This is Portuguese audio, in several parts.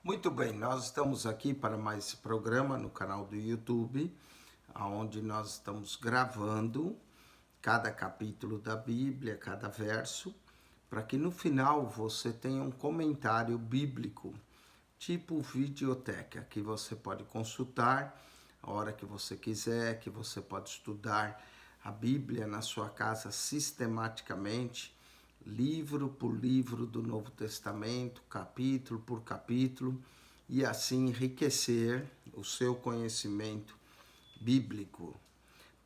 Muito bem, nós estamos aqui para mais esse programa no canal do YouTube, onde nós estamos gravando cada capítulo da Bíblia, cada verso, para que no final você tenha um comentário bíblico, tipo videoteca, que você pode consultar a hora que você quiser, que você pode estudar a Bíblia na sua casa sistematicamente, livro por livro do Novo Testamento, capítulo por capítulo, e assim enriquecer o seu conhecimento bíblico.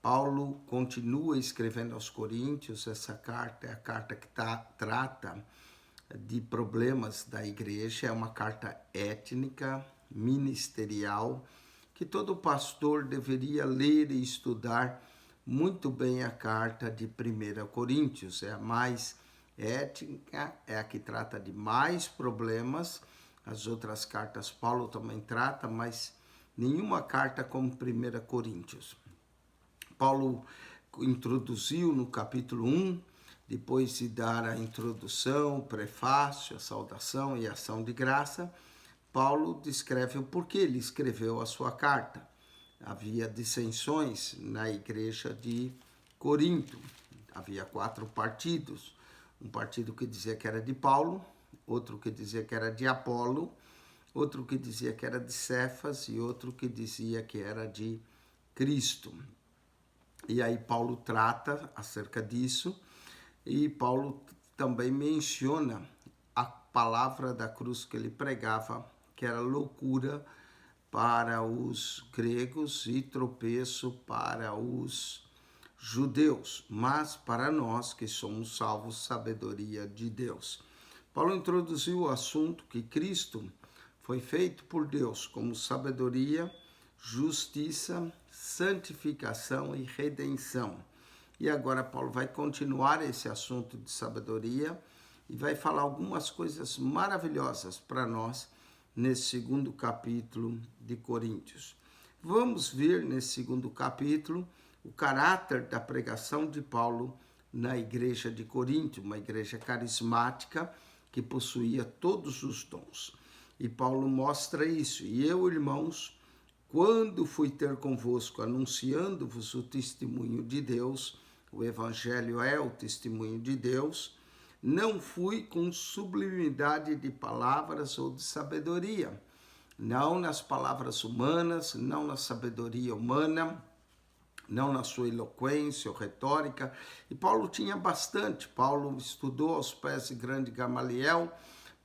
Paulo continua escrevendo aos Coríntios, essa carta é a carta que trata de problemas da igreja, é uma carta étnica, ministerial, que todo pastor deveria ler e estudar muito bem a carta de 1 Coríntios, é a mais étnica, é a que trata de mais problemas. As outras cartas Paulo também trata, mas nenhuma carta como 1 Coríntios. Paulo introduziu no capítulo 1, depois de dar a introdução, o prefácio, a saudação e a ação de graça, Paulo descreve o porquê ele escreveu a sua carta. Havia dissensões na igreja de Corinto, havia 4 partidos, um partido que dizia que era de Paulo, outro que dizia que era de Apolo, outro que dizia que era de Cefas e outro que dizia que era de Cristo. E aí Paulo trata acerca disso, e Paulo também menciona a palavra da cruz que ele pregava, que era loucura para os gregos e tropeço para os judeus, mas para nós que somos salvos, sabedoria de Deus. Paulo introduziu o assunto que Cristo foi feito por Deus como sabedoria, justiça, santificação e redenção. E agora Paulo vai continuar esse assunto de sabedoria e vai falar algumas coisas maravilhosas para nós nesse segundo capítulo de Coríntios. Vamos ver nesse segundo capítulo o caráter da pregação de Paulo na igreja de Corinto, uma igreja carismática que possuía todos os dons. E Paulo mostra isso. E eu, irmãos, quando fui ter convosco anunciando-vos o testemunho de Deus, o evangelho é o testemunho de Deus, não fui com sublimidade de palavras ou de sabedoria, não nas palavras humanas, não na sabedoria humana, não na sua eloquência ou retórica. E Paulo tinha bastante. Paulo estudou aos pés de grande Gamaliel,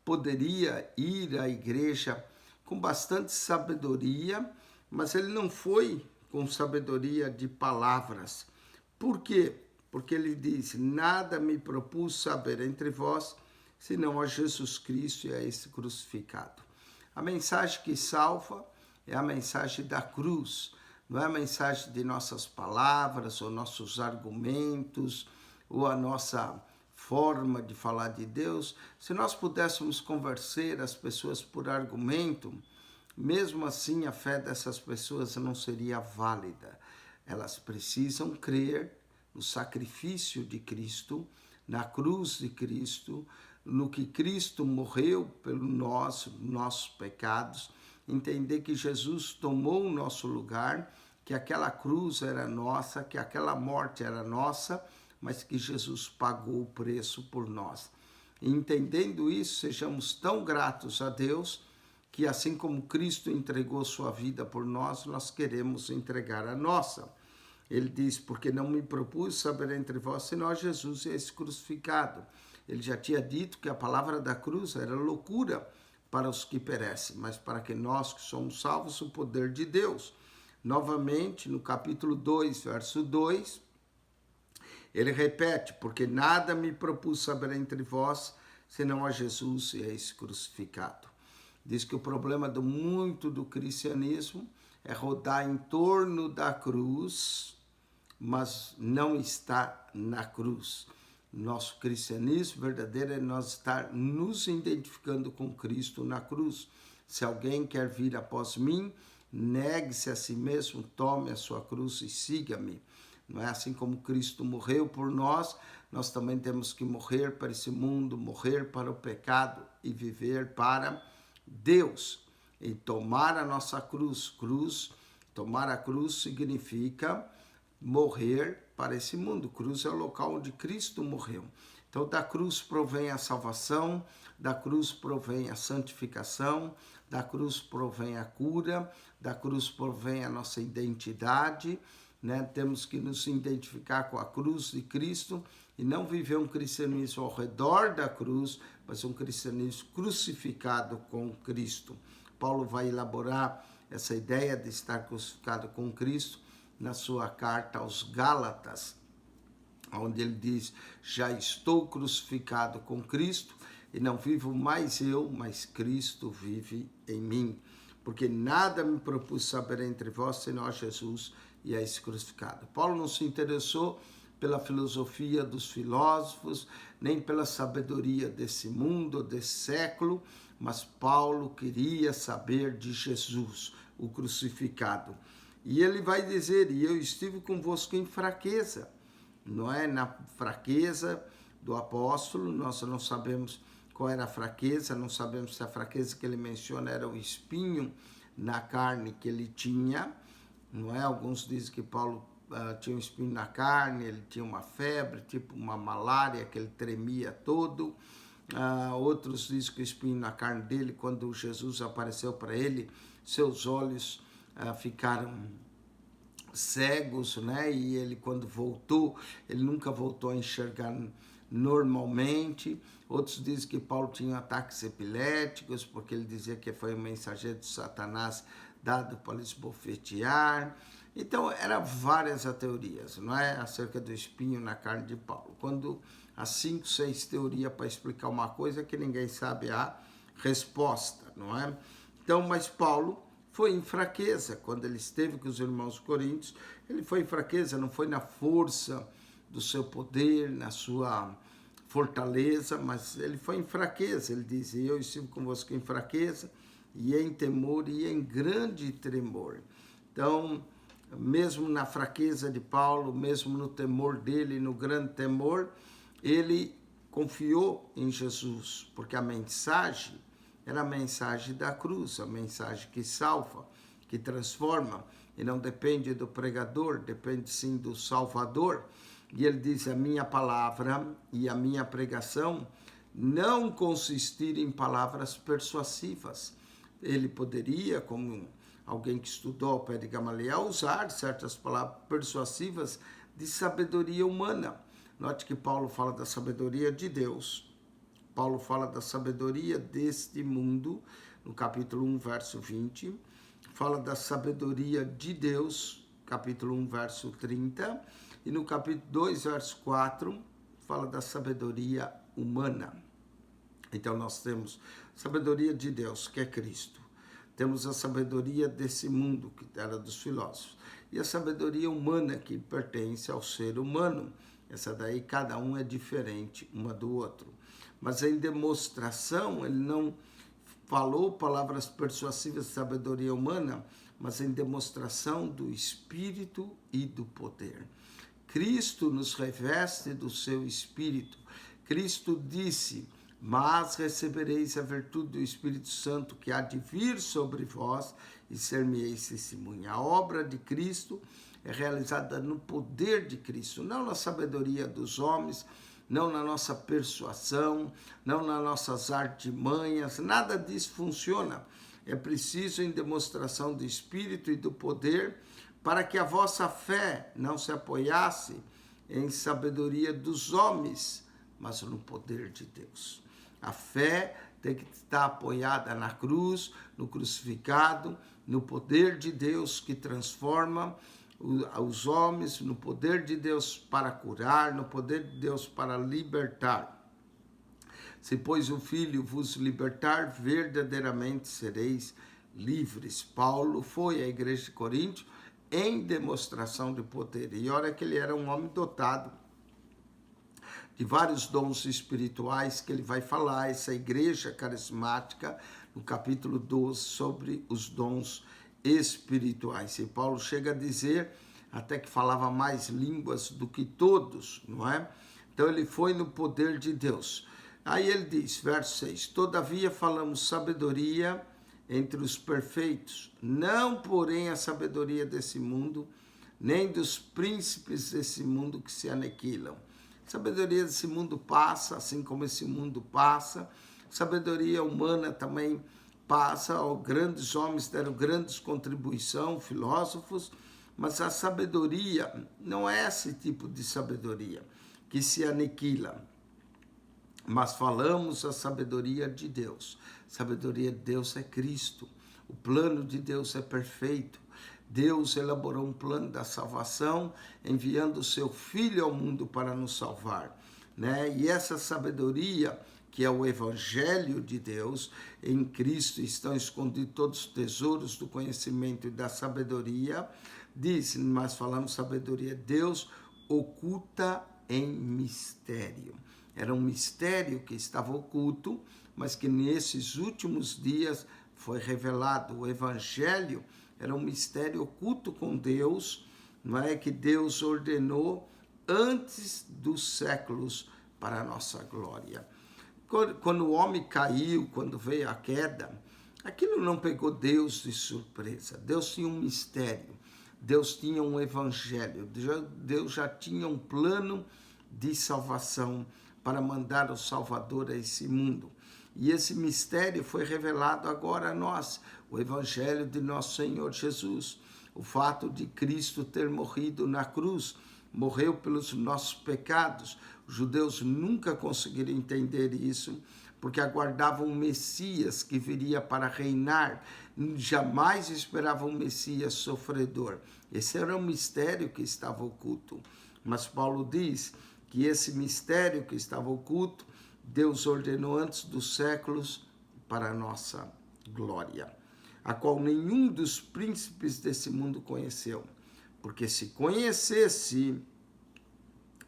poderia ir à igreja com bastante sabedoria, mas ele não foi com sabedoria de palavras. Por quê? Porque ele diz: nada me propus saber entre vós, senão a Jesus Cristo e a esse crucificado. A mensagem que salva é a mensagem da cruz, não é a mensagem de nossas palavras, ou nossos argumentos, ou a nossa forma de falar de Deus. Se nós pudéssemos convencer as pessoas por argumento, mesmo assim a fé dessas pessoas não seria válida. Elas precisam crer no sacrifício de Cristo, na cruz de Cristo, no que Cristo morreu pelos nossos pecados, entender que Jesus tomou o nosso lugar, que aquela cruz era nossa, que aquela morte era nossa, mas que Jesus pagou o preço por nós. E entendendo isso, sejamos tão gratos a Deus, que assim como Cristo entregou sua vida por nós, nós queremos entregar a nossa. Ele diz: porque não me propus saber entre vós, senão Jesus e esse crucificado. Ele já tinha dito que a palavra da cruz era loucura para os que perecem, mas para que nós que somos salvos, o poder de Deus. Novamente, no capítulo 2, verso 2, ele repete: porque nada me propus saber entre vós, senão a Jesus e a esse crucificado. Diz que o problema do cristianismo é rodar em torno da cruz, mas não está na cruz. Nosso cristianismo verdadeiro é nós estar nos identificando com Cristo na cruz. Se alguém quer vir após mim, negue-se a si mesmo, tome a sua cruz e siga-me. Não é assim como Cristo morreu por nós, nós também temos que morrer para esse mundo, morrer para o pecado e viver para Deus. E tomar a nossa cruz, tomar a cruz significa morrer para esse mundo. Cruz é o local onde Cristo morreu. Então, da cruz provém a salvação, da cruz provém a santificação, da cruz provém a cura, da cruz provém a nossa identidade, né? Temos que nos identificar com a cruz de Cristo e não viver um cristianismo ao redor da cruz, mas um cristianismo crucificado com Cristo. Paulo vai elaborar essa ideia de estar crucificado com Cristo na sua carta aos Gálatas, onde ele diz: já estou crucificado com Cristo e não vivo mais eu, mas Cristo vive em mim. Porque nada me propus saber entre vós, senão a Jesus e a esse crucificado. Paulo não se interessou pela filosofia dos filósofos, nem pela sabedoria desse mundo, desse século, mas Paulo queria saber de Jesus, o crucificado. E ele vai dizer: e eu estive convosco em fraqueza. Não é? Na fraqueza do apóstolo, nós não sabemos qual era a fraqueza, não sabemos se a fraqueza que ele menciona era o espinho na carne que ele tinha, não é? Alguns dizem que Paulo tinha um espinho na carne, ele tinha uma febre, tipo uma malária, que ele tremia todo. Outros dizem que o espinho na carne dele, quando Jesus apareceu para ele, seus olhos ficaram cegos, né? E ele, quando voltou, ele nunca voltou a enxergar normalmente. Outros dizem que Paulo tinha ataques epiléticos, porque ele dizia que foi um mensageiro de Satanás dado para esbofetear. Então, eram várias as teorias, não é? Acerca do espinho na carne de Paulo. Quando há 5, 6 teorias para explicar uma coisa que ninguém sabe a resposta, não é? Então, mas Paulo foi em fraqueza. Quando ele esteve com os irmãos coríntios, ele foi em fraqueza, não foi na força do seu poder, na sua fortaleza, mas ele foi em fraqueza. Ele dizia: eu estive convosco em fraqueza, e em temor, e em grande tremor. Então, mesmo na fraqueza de Paulo, mesmo no temor dele, no grande temor, ele confiou em Jesus, porque a mensagem era a mensagem da cruz, a mensagem que salva, que transforma, e não depende do pregador, depende sim do Salvador. E ele diz: a minha palavra e a minha pregação não consistir em palavras persuasivas. Ele poderia, como alguém que estudou ao pé de Gamaliel, usar certas palavras persuasivas de sabedoria humana. Note que Paulo fala da sabedoria de Deus. Paulo fala da sabedoria deste mundo, no capítulo 1, verso 20. Fala da sabedoria de Deus, capítulo 1, verso 30. E no capítulo 2, verso 4, fala da sabedoria humana. Então, nós temos sabedoria de Deus, que é Cristo. Temos a sabedoria desse mundo, que era dos filósofos. E a sabedoria humana, que pertence ao ser humano. Essa daí, cada um é diferente uma do outro. Mas em demonstração, ele não falou palavras persuasivas de sabedoria humana, mas em demonstração do Espírito e do poder. Cristo nos reveste do seu Espírito. Cristo disse: mas recebereis a virtude do Espírito Santo, que há de vir sobre vós, e ser-me-eis testemunha. A obra de Cristo é realizada no poder de Cristo, não na sabedoria dos homens, não na nossa persuasão, não nas nossas artimanhas, nada disso funciona. É preciso em demonstração do Espírito e do poder, para que a vossa fé não se apoiasse em sabedoria dos homens, mas no poder de Deus. A fé tem que estar apoiada na cruz, no crucificado, no poder de Deus que transforma os homens, no poder de Deus para curar, no poder de Deus para libertar. Se, pois, o Filho vos libertar, verdadeiramente sereis livres. Paulo foi à igreja de Corinto em demonstração de poder. E olha que ele era um homem dotado de vários dons espirituais, que ele vai falar, essa igreja carismática, no capítulo 12, sobre os dons espirituais. E Paulo chega a dizer até que falava mais línguas do que todos, não é? Então ele foi no poder de Deus. Aí ele diz, verso 6, todavia falamos sabedoria entre os perfeitos, não porém a sabedoria desse mundo, nem dos príncipes desse mundo que se aniquilam. Sabedoria desse mundo passa, assim como esse mundo passa. Sabedoria humana também passa. Grandes homens deram grandes contribuições, filósofos, mas a sabedoria não é esse tipo de sabedoria que se aniquila. Mas falamos a sabedoria de Deus. A sabedoria de Deus é Cristo. O plano de Deus é perfeito. Deus elaborou um plano da salvação, enviando o seu Filho ao mundo para nos salvar, né? E essa sabedoria, que é o Evangelho de Deus, em Cristo estão escondidos todos os tesouros do conhecimento e da sabedoria, diz, mas falamos sabedoria de Deus, oculta em mistério. Era um mistério que estava oculto, mas que nesses últimos dias foi revelado. O Evangelho era um mistério oculto com Deus, não é, que Deus ordenou antes dos séculos para a nossa glória. Quando o homem caiu, quando veio a queda, aquilo não pegou Deus de surpresa. Deus tinha um mistério, Deus tinha um evangelho, Deus já tinha um plano de salvação para mandar o Salvador a esse mundo. E esse mistério foi revelado agora a nós, o Evangelho de nosso Senhor Jesus. O fato de Cristo ter morrido na cruz, morreu pelos nossos pecados. Os judeus nunca conseguiram entender isso, porque aguardavam um Messias que viria para reinar. Jamais esperavam um Messias sofredor. Esse era um mistério que estava oculto. Mas Paulo diz que esse mistério que estava oculto, Deus ordenou antes dos séculos para a nossa glória, a qual nenhum dos príncipes desse mundo conheceu, porque se conhecesse,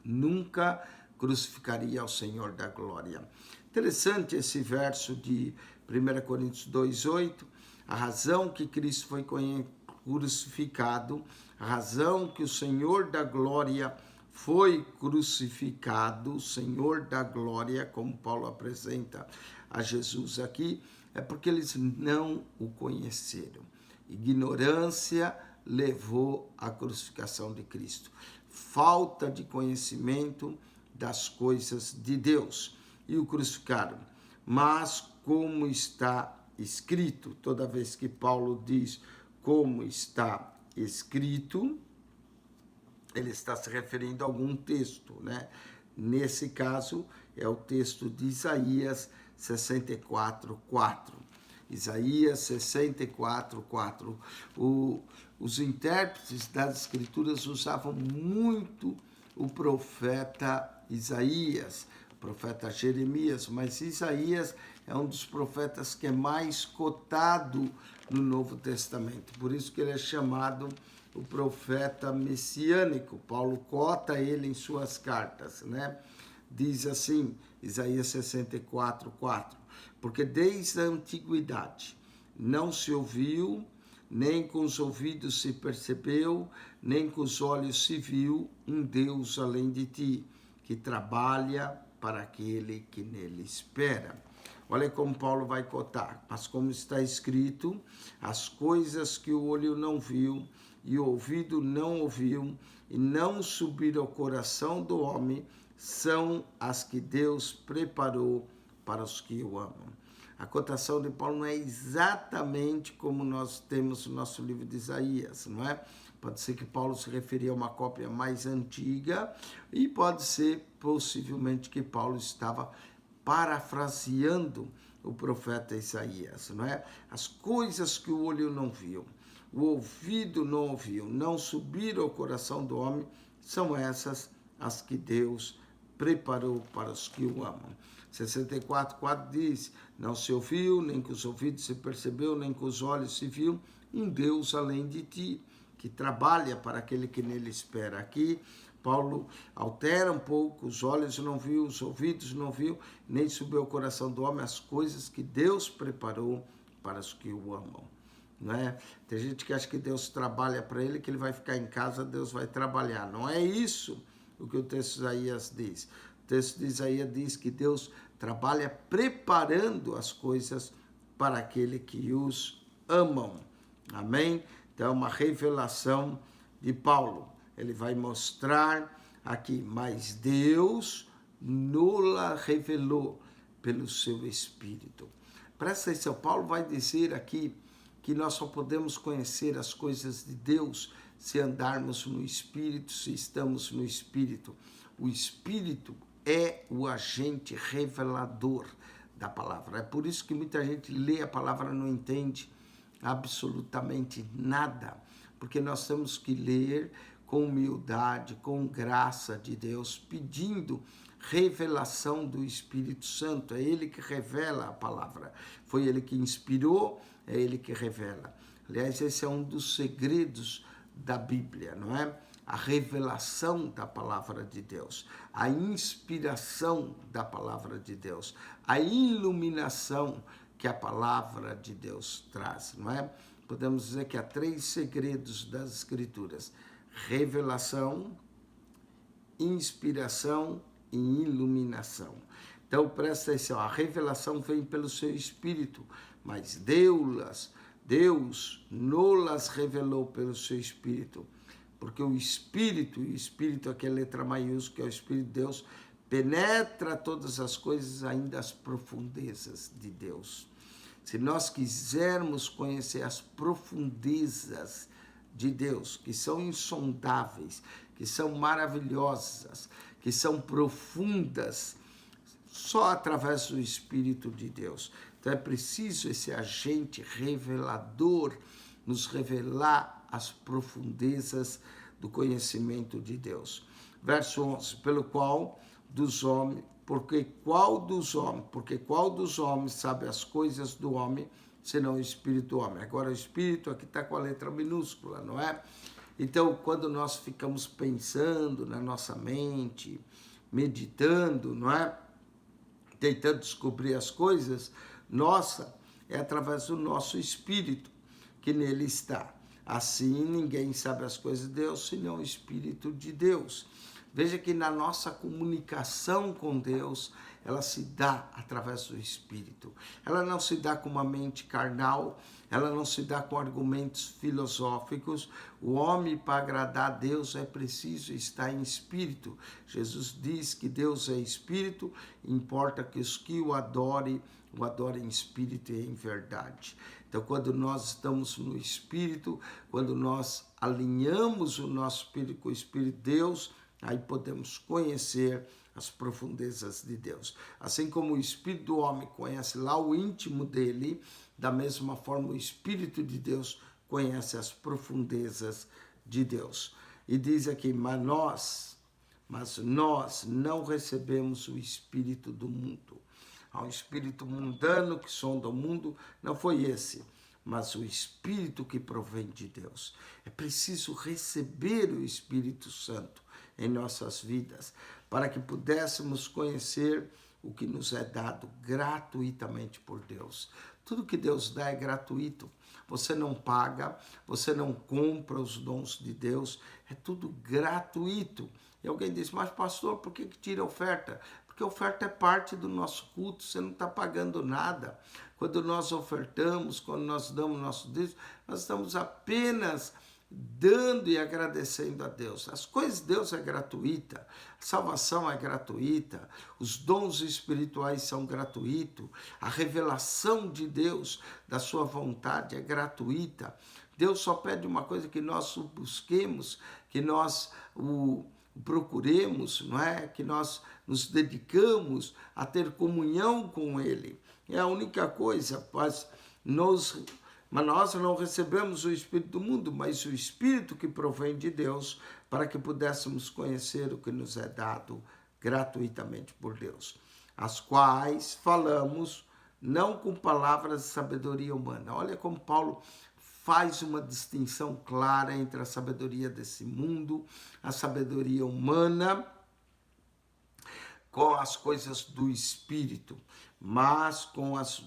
nunca crucificaria ao Senhor da glória. Interessante esse verso de 1 Coríntios 2:8, a razão que Cristo foi crucificado, a razão que o Senhor da glória foi crucificado, o Senhor da glória, como Paulo apresenta a Jesus aqui, é porque eles não o conheceram. Ignorância levou à crucificação de Cristo. Falta de conhecimento das coisas de Deus. E o crucificaram. Mas como está escrito, toda vez que Paulo diz como está escrito, ele está se referindo a algum texto, né? Nesse caso, é o texto de Isaías 64:4. Isaías 64:4. Os intérpretes das Escrituras usavam muito o profeta Isaías, o profeta Jeremias, mas Isaías é um dos profetas que é mais cotado no Novo Testamento. Por isso que ele é chamado o profeta messiânico. Paulo cota ele em suas cartas, né? Diz assim, Isaías 64:4, porque desde a antiguidade não se ouviu, nem com os ouvidos se percebeu, nem com os olhos se viu um Deus além de ti, que trabalha para aquele que nele espera. Olha como Paulo vai cotar, mas como está escrito, as coisas que o olho não viu, e o ouvido não ouviu, e não subiram ao coração do homem, são as que Deus preparou para os que o amam. A cotação de Paulo não é exatamente como nós temos no nosso livro de Isaías, não é? Pode ser que Paulo se referia a uma cópia mais antiga, e pode ser, possivelmente, que Paulo estava parafraseando o profeta Isaías, não é? As coisas que o olho não viu, o ouvido não ouviu, não subiram ao coração do homem, são essas as que Deus preparou para os que o amam. 64:4 diz, não se ouviu, nem com os ouvidos se percebeu, nem com os olhos se viu, um Deus além de ti, que trabalha para aquele que nele espera. Aqui, Paulo altera um pouco, os olhos não viu, os ouvidos não viu, nem subiu ao coração do homem as coisas que Deus preparou para os que o amam. Não é? Tem gente que acha que Deus trabalha para ele, que ele vai ficar em casa, Deus vai trabalhar. Não é isso o que o texto de Isaías diz. O texto de Isaías diz que Deus trabalha preparando as coisas para aquele que os amam. Amém? Então, uma revelação de Paulo. Ele vai mostrar aqui, mas Deus nos revelou pelo seu Espírito. Presta atenção, Paulo vai dizer aqui que nós só podemos conhecer as coisas de Deus se andarmos no Espírito, se estamos no Espírito. O Espírito é o agente revelador da palavra. É por isso que muita gente lê a palavra e não entende absolutamente nada, porque nós temos que ler com humildade, com graça de Deus, pedindo revelação do Espírito Santo. É Ele que revela a palavra. Foi Ele que inspirou, é Ele que revela. Aliás, esse é um dos segredos da Bíblia, não é? A revelação da palavra de Deus, a inspiração da palavra de Deus, a iluminação que a palavra de Deus traz, não é? Podemos dizer que há 3 segredos das Escrituras: revelação, inspiração e iluminação. Então, presta atenção, a revelação vem pelo seu Espírito, mas Deus nos revelou pelo seu Espírito, porque o Espírito aqui é letra maiúscula, é o Espírito de Deus, penetra todas as coisas, ainda as profundezas de Deus. Se nós quisermos conhecer as profundezas de Deus, que são insondáveis, que são maravilhosas, que são profundas, só através do Espírito de Deus. Então é preciso esse agente revelador nos revelar as profundezas do conhecimento de Deus. Verso 11, pelo qual dos homens, porque qual dos homens sabe as coisas do homem, senão o Espírito do homem. Agora o Espírito aqui está com a letra minúscula, não é? Então, quando nós ficamos pensando na nossa mente, meditando, não é? Tentando descobrir as coisas, é através do nosso Espírito que nele está. Assim, ninguém sabe as coisas de Deus, senão o Espírito de Deus. Veja que na nossa comunicação com Deus, ela se dá através do Espírito. Ela não se dá com uma mente carnal, ela não se dá com argumentos filosóficos. O homem, para agradar a Deus, é preciso estar em Espírito. Jesus diz que Deus é Espírito, importa que os que o adorem em Espírito e em verdade. Então, quando nós estamos no Espírito, quando nós alinhamos o nosso Espírito com o Espírito de Deus, aí podemos conhecer as profundezas de Deus. Assim como o Espírito do homem conhece lá o íntimo dele, da mesma forma o Espírito de Deus conhece as profundezas de Deus. E diz aqui, mas nós não recebemos o Espírito do mundo. Há um espírito mundano que sonda o mundo, não foi esse, mas o Espírito que provém de Deus. É preciso receber o Espírito Santo em nossas vidas, para que pudéssemos conhecer o que nos é dado gratuitamente por Deus. Tudo que Deus dá é gratuito. Você não paga, você não compra os dons de Deus, é tudo gratuito. E alguém diz, mas pastor, por que tira a oferta? Porque a oferta é parte do nosso culto, você não está pagando nada. Quando nós ofertamos, quando nós damos nosso dízimo, nós estamos apenas dando e agradecendo a Deus. As coisas de Deus é gratuita, a salvação é gratuita, os dons espirituais são gratuitos, a revelação de Deus, da sua vontade, é gratuita. Deus só pede uma coisa, que nós o busquemos, que nós o procuremos, não é? Que nós nos dedicamos a ter comunhão com Ele. É a única coisa, mas nós não recebemos o Espírito do mundo, mas o Espírito que provém de Deus, para que pudéssemos conhecer o que nos é dado gratuitamente por Deus, as quais falamos não com palavras de sabedoria humana. Olha como Paulo faz uma distinção clara entre a sabedoria desse mundo, a sabedoria humana, com as coisas do Espírito, mas com as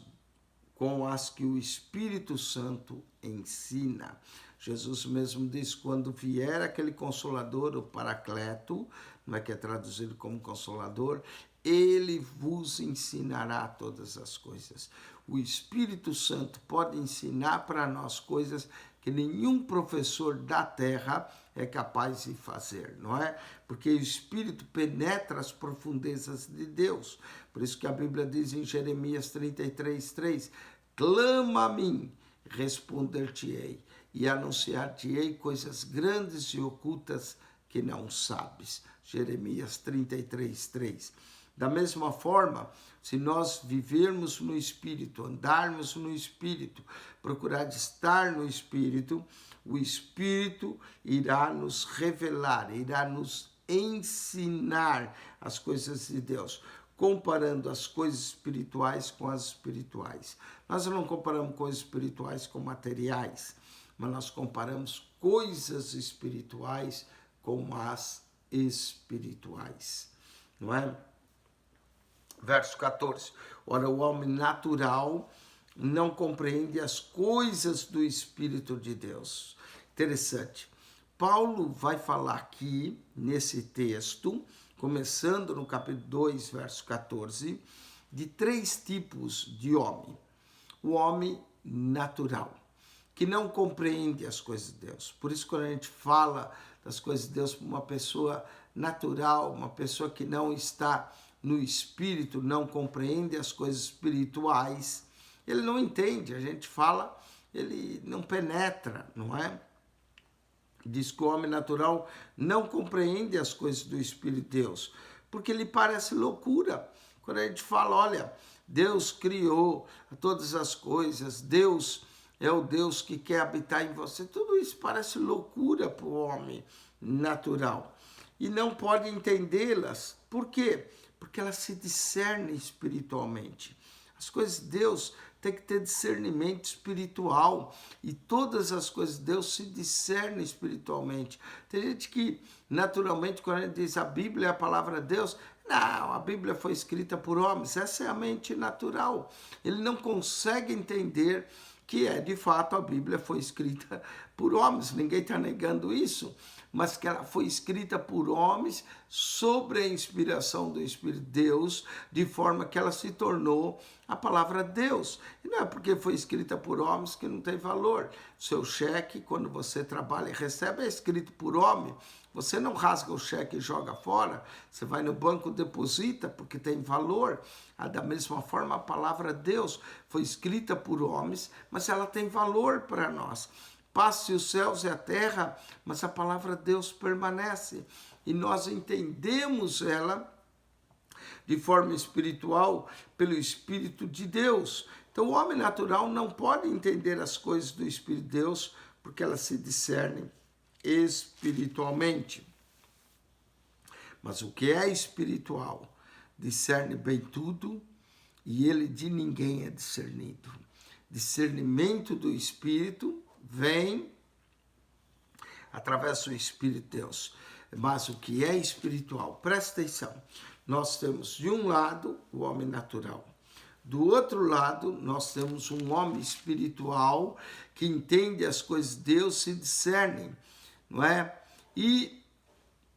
que o Espírito Santo ensina. Jesus mesmo diz, quando vier aquele Consolador, o Paracleto, não é que é traduzido como Consolador, ele vos ensinará todas as coisas. O Espírito Santo pode ensinar para nós coisas que nenhum professor da terra é capaz de fazer, não é? Porque o Espírito penetra as profundezas de Deus. Por isso que a Bíblia diz em Jeremias 33:3, clama a mim, responder-te-ei, e anunciar-te-ei coisas grandes e ocultas que não sabes. Jeremias 33:3. Da mesma forma, se nós vivermos no Espírito, andarmos no Espírito, procurar estar no Espírito, o Espírito irá nos revelar, irá nos ensinar as coisas de Deus, comparando as coisas espirituais com as espirituais. Nós não comparamos coisas espirituais com materiais, mas nós comparamos coisas espirituais com as espirituais, não é? Verso 14. Ora, o homem natural não compreende as coisas do Espírito de Deus. Interessante. Paulo vai falar aqui, nesse texto, começando no capítulo 2, verso 14, de 3 tipos de homem. O homem natural, que não compreende as coisas de Deus. Por isso, quando a gente fala das coisas de Deus para uma pessoa natural, uma pessoa que não está no Espírito, não compreende as coisas espirituais, ele não entende. A gente fala, ele não penetra, não é? Diz que o homem natural não compreende as coisas do Espírito de Deus, porque lhe parece loucura. Quando a gente fala, olha, Deus criou todas as coisas, Deus é o Deus que quer habitar em você, tudo isso parece loucura para o homem natural. E não pode entendê-las. Por quê? Porque elas se discernem espiritualmente. As coisas de Deus tem que ter discernimento espiritual. E todas as coisas de Deus se discernem espiritualmente. Tem gente que, naturalmente, quando a gente diz a Bíblia é a palavra de Deus, não, a Bíblia foi escrita por homens. Essa é a mente natural. Ele não consegue entender que de fato, a Bíblia foi escrita por homens. Ninguém está negando isso. Mas que ela foi escrita por homens sobre a inspiração do Espírito de Deus, de forma que ela se tornou a palavra de Deus. E não é porque foi escrita por homens que não tem valor. Seu cheque, quando você trabalha e recebe, é escrito por homem. Você não rasga o cheque e joga fora. Você vai no banco, deposita, porque tem valor. Da mesma forma, a palavra de Deus foi escrita por homens, mas ela tem valor para nós. Passe os céus e a terra, mas a palavra de Deus permanece. E nós entendemos ela de forma espiritual pelo Espírito de Deus. Então, o homem natural não pode entender as coisas do Espírito de Deus, porque elas se discernem espiritualmente. Mas o que é espiritual discerne bem tudo, e ele de ninguém é discernido. Discernimento do Espírito vem através do Espírito de Deus. Mas o que é espiritual? Presta atenção. Nós temos de um lado o homem natural. Do outro lado, nós temos um homem espiritual que entende as coisas de Deus, se discernem, não é? E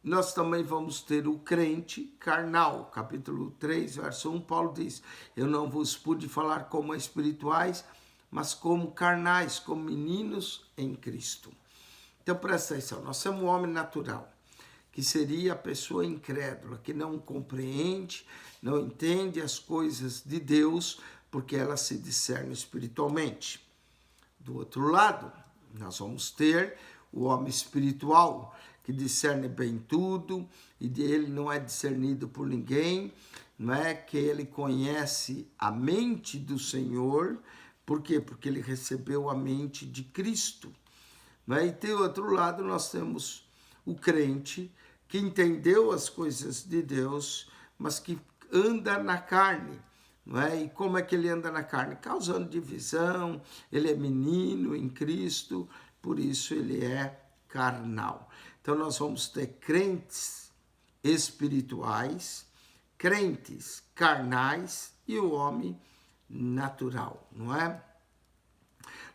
nós também vamos ter o crente carnal. Capítulo 3, verso 1, Paulo diz: eu não vos pude falar como espirituais, mas como carnais, como meninos em Cristo. Então, presta atenção, nós temos um homem natural, que seria a pessoa incrédula, que não compreende, não entende as coisas de Deus, porque ela se discerne espiritualmente. Do outro lado, nós vamos ter o homem espiritual, que discerne bem tudo, e dele não é discernido por ninguém, não é que ele conhece a mente do Senhor. Por quê? Porque ele recebeu a mente de Cristo. Não é? E do outro lado nós temos o crente que entendeu as coisas de Deus, mas que anda na carne. Não é? E como é que ele anda na carne? Causando divisão, ele é menino em Cristo, por isso ele é carnal. Então nós vamos ter crentes espirituais, crentes carnais e o homem natural, não é?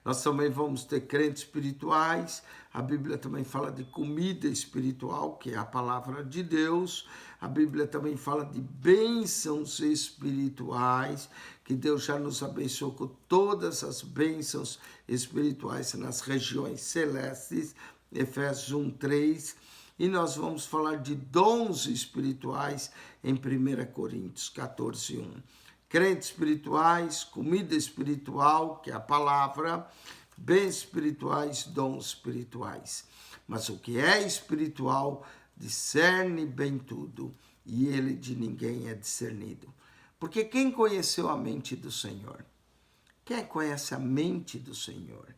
Nós também vamos ter crentes espirituais. A Bíblia também fala de comida espiritual, que é a palavra de Deus. A Bíblia também fala de bênçãos espirituais, que Deus já nos abençoou com todas as bênçãos espirituais nas regiões celestes, Efésios 1:3. E nós vamos falar de dons espirituais em 1 Coríntios 14:1. Crentes espirituais, comida espiritual, que é a palavra, bens espirituais, dons espirituais. Mas o que é espiritual discerne bem tudo, e ele de ninguém é discernido. Porque quem conheceu a mente do Senhor? Quem conhece a mente do Senhor?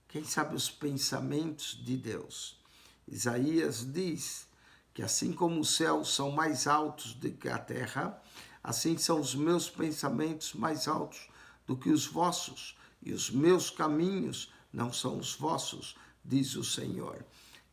Quem sabe os pensamentos de Deus? Isaías diz que assim como os céus são mais altos do que a terra, assim são os meus pensamentos mais altos do que os vossos, e os meus caminhos não são os vossos, diz o Senhor.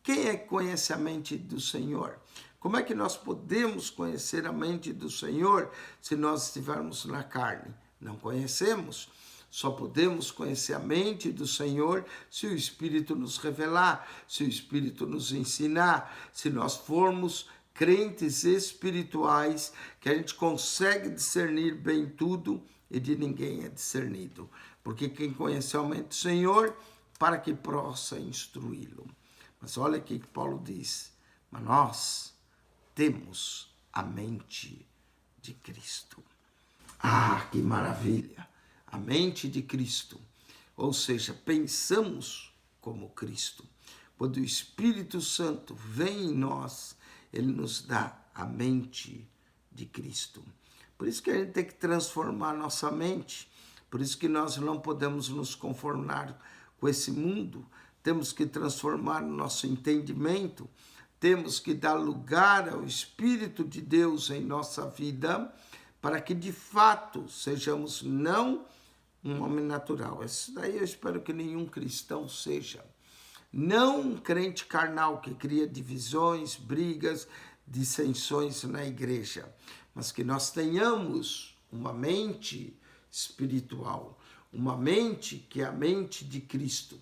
Quem é que conhece a mente do Senhor? Como é que nós podemos conhecer a mente do Senhor se nós estivermos na carne? Não conhecemos. Só podemos conhecer a mente do Senhor se o Espírito nos revelar, se o Espírito nos ensinar, se nós formos crentes espirituais, que a gente consegue discernir bem tudo e de ninguém é discernido. Porque quem conhece a mente do Senhor, para que possa instruí-lo. Mas olha aqui que Paulo diz, mas nós temos a mente de Cristo. Ah, que maravilha! A mente de Cristo, ou seja, pensamos como Cristo. Quando o Espírito Santo vem em nós, ele nos dá a mente de Cristo. Por isso que a gente tem que transformar nossa mente, por isso que nós não podemos nos conformar com esse mundo, temos que transformar o nosso entendimento, temos que dar lugar ao Espírito de Deus em nossa vida, para que de fato sejamos não um homem natural. Isso daí eu espero que nenhum cristão seja. Não um crente carnal que cria divisões, brigas, dissensões na igreja, mas que nós tenhamos uma mente espiritual, uma mente que é a mente de Cristo.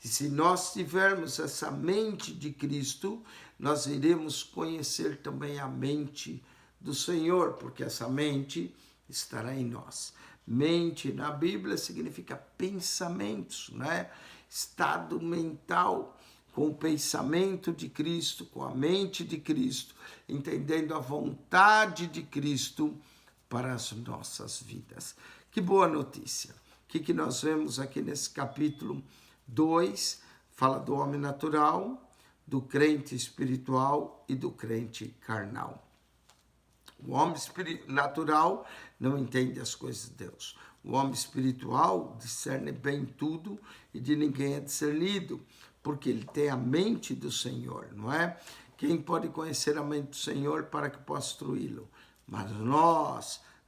E se nós tivermos essa mente de Cristo, nós iremos conhecer também a mente do Senhor, porque essa mente estará em nós. Mente na Bíblia significa pensamentos, né? Estado mental, com o pensamento de Cristo, com a mente de Cristo, entendendo a vontade de Cristo para as nossas vidas. Que boa notícia! O que nós vemos aqui nesse capítulo 2? Fala do homem natural, do crente espiritual e do crente carnal. O homem natural não entende as coisas de Deus. O homem espiritual discerne bem tudo e de ninguém é discernido, porque ele tem a mente do Senhor, não é? Quem pode conhecer a mente do Senhor para que possa instruí-lo? Mas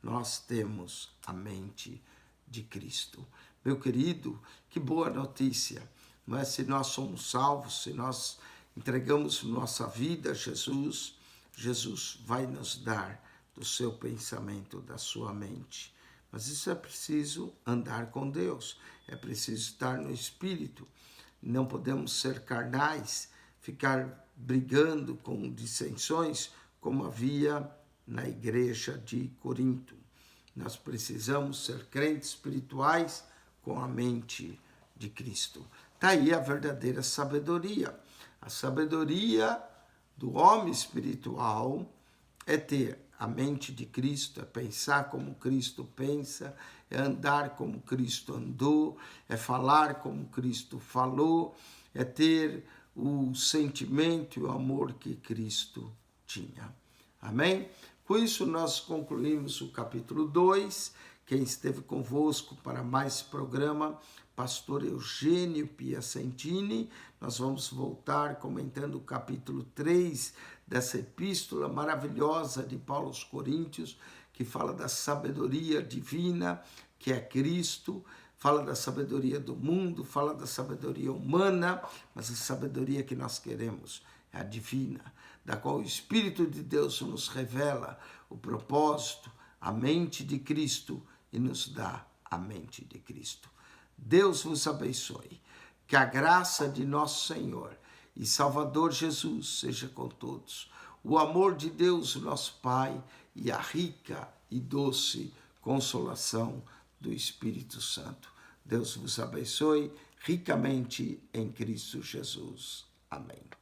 nós temos a mente de Cristo. Meu querido, que boa notícia, não é? Se nós somos salvos, se nós entregamos nossa vida a Jesus, Jesus vai nos dar do seu pensamento, da sua mente. Mas isso é preciso andar com Deus, é preciso estar no Espírito. Não podemos ser carnais, ficar brigando com dissensões, como havia na igreja de Corinto. Nós precisamos ser crentes espirituais com a mente de Cristo. Está aí a verdadeira sabedoria. A sabedoria do homem espiritual é ter a mente de Cristo, é pensar como Cristo pensa, é andar como Cristo andou, é falar como Cristo falou, é ter o sentimento e o amor que Cristo tinha. Amém? Com isso nós concluímos o capítulo 2. Quem esteve convosco para mais programa, pastor Eugênio Piacentini. Nós vamos voltar comentando o capítulo 3 dessa epístola maravilhosa de Paulo aos Coríntios, que fala da sabedoria divina, que é Cristo, fala da sabedoria do mundo, fala da sabedoria humana, mas a sabedoria que nós queremos é a divina, da qual o Espírito de Deus nos revela o propósito, a mente de Cristo, e nos dá a mente de Cristo. Deus vos abençoe. Que a graça de nosso Senhor e Salvador Jesus seja com todos. O amor de Deus, nosso Pai, e a rica e doce consolação do Espírito Santo. Deus vos abençoe ricamente em Cristo Jesus. Amém.